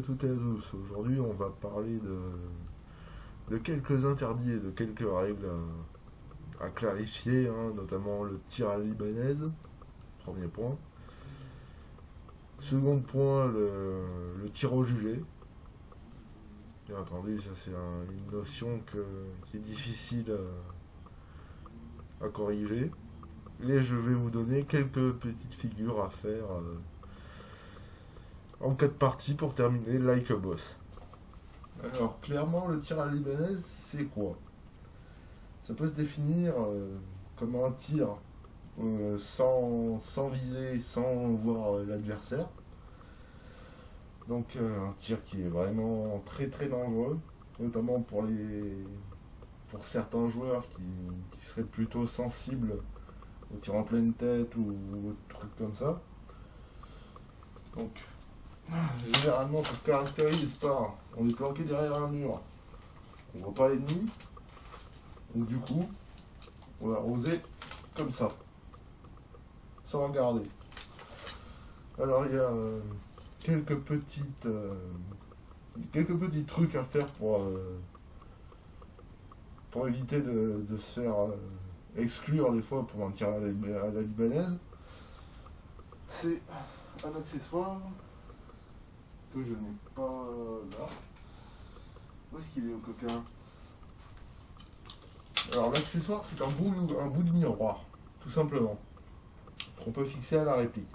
toutes et à tous. Aujourd'hui, on va parler de quelques interdits et de quelques règles à clarifier, hein, notamment le tir à la libanaise, premier point. Second point, le tir au jugé. Bien entendu, ça c'est une notion qui est difficile à corriger. Et je vais vous donner quelques petites figures à faire en cas de partie pour terminer like a boss. Alors clairement, le tir à la libanaise, c'est quoi? Ça peut se définir comme un tir sans viser, sans voir l'adversaire. Donc un tir qui est vraiment très très dangereux, notamment pour certains joueurs qui seraient plutôt sensibles au tir en pleine tête ou aux trucs comme ça. Donc généralement ça se caractérise par on est planqué derrière un mur, on voit pas l'ennemi, donc du coup on va arroser comme ça, sans regarder. Alors il y a quelques petits trucs à faire pour éviter de se faire exclure des fois pour un tir à la libanaise. C'est un accessoire que je n'ai pas là. Où est-ce qu'il est, au coquin? Alors l'accessoire, c'est un bout de miroir, tout simplement, qu'on peut fixer à la réplique.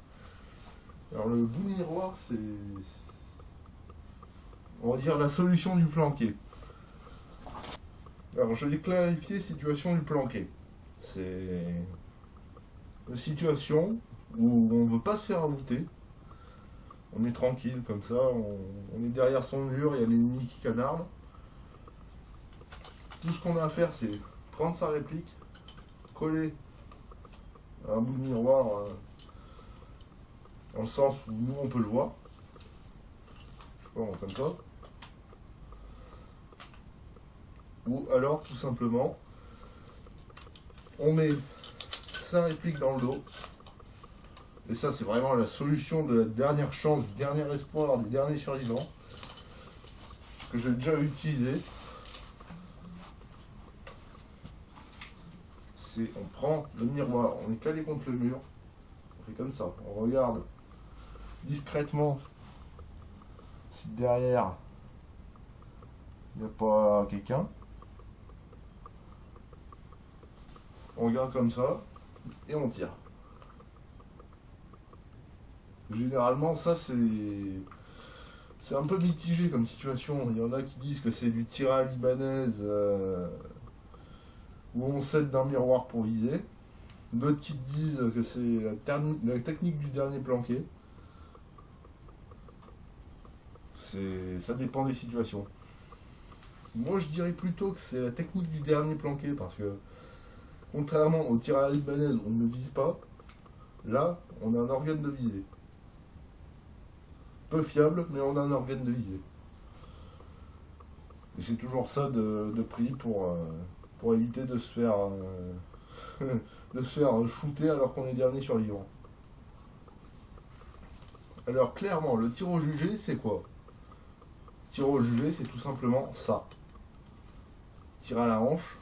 Alors le bout de miroir, c'est, on va dire, la solution du planqué. Alors je vais clarifier situation du planqué. C'est une situation où on ne veut pas se faire abouter. On est tranquille comme ça, on est derrière son mur, il y a l'ennemi qui canarde. Tout ce qu'on a à faire, c'est prendre sa réplique, coller un bout de miroir dans le sens où nous on peut le voir. Je sais pas, comme ça. Ou alors tout simplement, on met sa réplique dans le dos. Et ça, c'est vraiment la solution de la dernière chance, du dernier espoir, du dernier survivant, que j'ai déjà utilisé. C'est, on prend le miroir, on est calé contre le mur, on fait comme ça, on regarde discrètement si derrière il n'y a pas quelqu'un. On regarde comme ça et on tire. Généralement, ça c'est un peu mitigé comme situation. Il y en a qui disent que c'est du tir à la libanaise où on s'aide d'un miroir pour viser. D'autres qui disent que c'est la technique du dernier planqué. Ça dépend des situations. Moi je dirais plutôt que c'est la technique du dernier planqué parce que contrairement au tir à la libanaise où on ne vise pas, là on a un organe de visée. Peu fiable, mais on a un organe de visée. Et c'est toujours ça de prix pour éviter de se faire de se faire shooter alors qu'on est dernier survivant. Alors clairement, le tir au jugé, c'est quoi? Tir au jugé, c'est tout simplement ça. Tir à la hanche,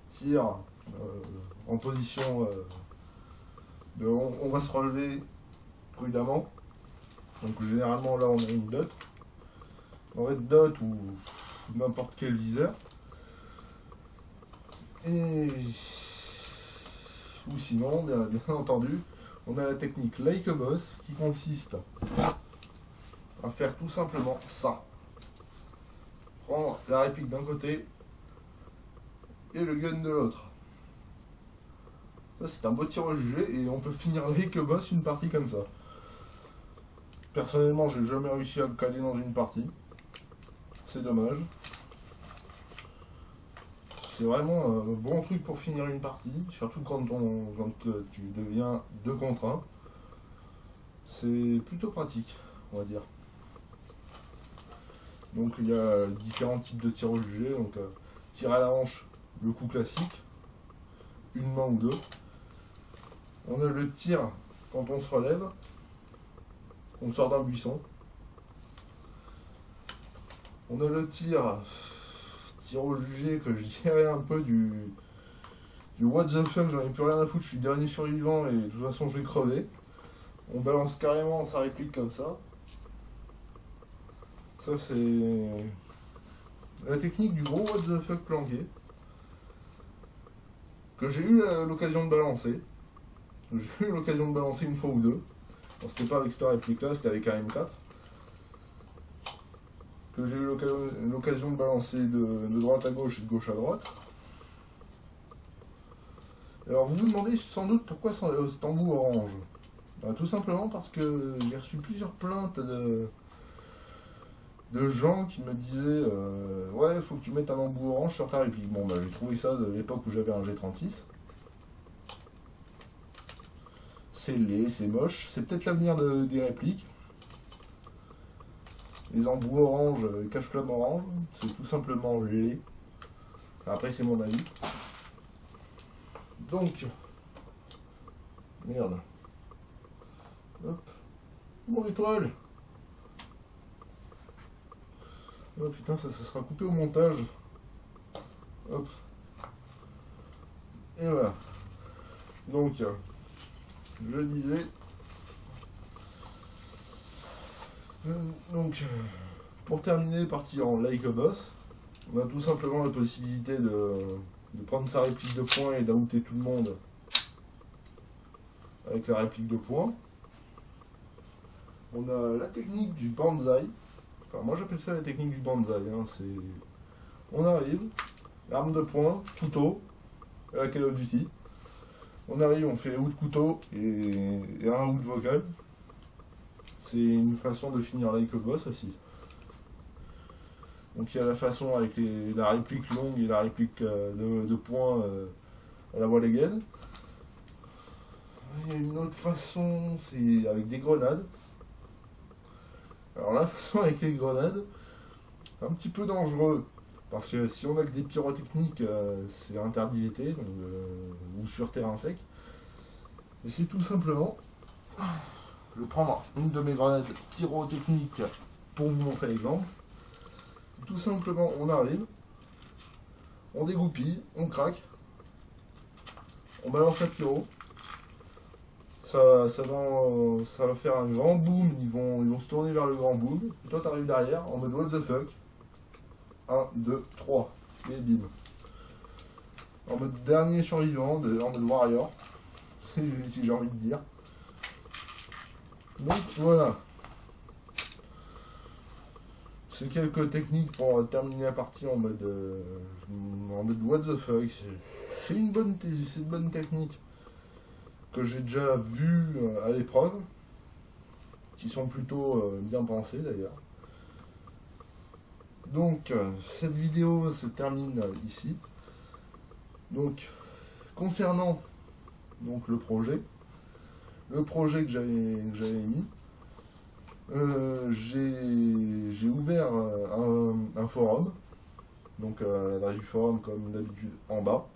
tir en position on va se relever prudemment. Donc généralement là on a une dot. On va être dot ou n'importe quel viseur. Et ou sinon, bien entendu, on a la technique like a boss qui consiste à faire tout simplement ça. Prendre la réplique d'un côté et le gun de l'autre. Ça c'est un beau tir au jugé et on peut finir like a boss une partie comme ça. Personnellement, j'ai jamais réussi à le caler dans une partie. C'est dommage. C'est vraiment un bon truc pour finir une partie, surtout quand tu deviens 2 contre 1. C'est plutôt pratique, on va dire. Donc il y a différents types de tirs au jugé. Donc tir à la hanche, le coup classique, une main ou deux. On a le tir quand on se relève, on sort d'un buisson. On a le tir au jugé que je dirais un peu du what the fuck, j'en ai plus rien à foutre, je suis dernier survivant et de toute façon je vais crever. On balance carrément sa réplique comme ça. Ça c'est la technique du gros what the fuck planqué. Que j'ai eu l'occasion de balancer. J'ai eu l'occasion de balancer une fois ou deux. Bon, c'était pas avec cette réplique là, c'était avec AM4. Que j'ai eu l'occasion de balancer de droite à gauche et de gauche à droite. Alors vous vous demandez sans doute pourquoi cet embout orange. Ben, tout simplement parce que j'ai reçu plusieurs plaintes de gens qui me disaient ouais, il faut que tu mettes un embout orange sur ta réplique. Bon, ben, j'ai trouvé ça de l'époque où j'avais un G36. C'est laid, c'est moche, c'est peut-être l'avenir des répliques. Les embouts orange, cache-flamme orange, c'est tout simplement laid. Après, c'est mon avis. Donc, merde. Hop. Mon étoile. Oh putain, ça sera coupé au montage. Hop. Et voilà. Donc, je disais. Donc, pour terminer, partie en like a boss. On a tout simplement la possibilité de prendre sa réplique de poing et d'outer tout le monde avec la réplique de poing. On a la technique du banzai. Enfin, moi j'appelle ça la technique du banzai. Hein. On arrive, arme de poing, couteau, à la Call of Duty. On arrive, on fait out couteau et un out vocal. C'est une façon de finir like a boss aussi. Donc il y a la façon avec la réplique longue et la réplique de poing à la Wall Again. Il y a une autre façon, c'est avec des grenades. Alors la façon avec les grenades, c'est un petit peu dangereux. Parce que si on a que des pyrotechniques, c'est interdit l'été, ou sur terrain sec. Et c'est tout simplement, je vais prendre une de mes grenades pyrotechniques pour vous montrer l'exemple. Tout simplement, on arrive, on dégoupille, on craque, on balance la pyro. Ça va faire un grand boom, ils vont se tourner vers le grand boom. Et toi, t'arrives derrière en mode what the fuck. 1, 2, 3. Et bim. En mode dernier survivant, en mode warrior. Si j'ai envie de dire. Donc voilà. C'est quelques techniques pour terminer la partie en mode what the fuck. C'est une bonne technique que j'ai déjà vu à l'épreuve, qui sont plutôt bien pensées d'ailleurs. Donc cette vidéo se termine ici. Donc concernant le projet que j'avais mis, j'ai ouvert un forum, donc l'adresse du forum comme d'habitude en bas.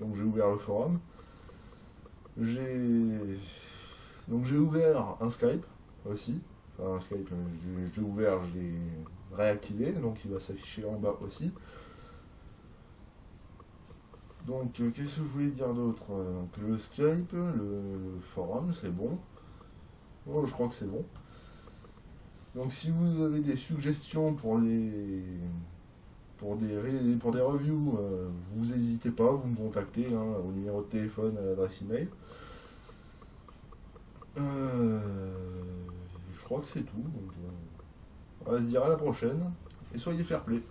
Donc j'ai ouvert le forum. J'ai ouvert un Skype aussi. Enfin un Skype, je l'ai ouvert, je l'ai réactivé, donc il va s'afficher en bas aussi. Donc qu'est-ce que je voulais dire d'autre? Que le Skype, le forum, c'est bon. Oh, je crois que c'est bon. Donc si vous avez des suggestions pour des reviews, vous n'hésitez pas, vous me contactez au numéro de téléphone, à l'adresse email. Je crois que c'est tout. Donc, on va se dire à la prochaine et soyez fair play.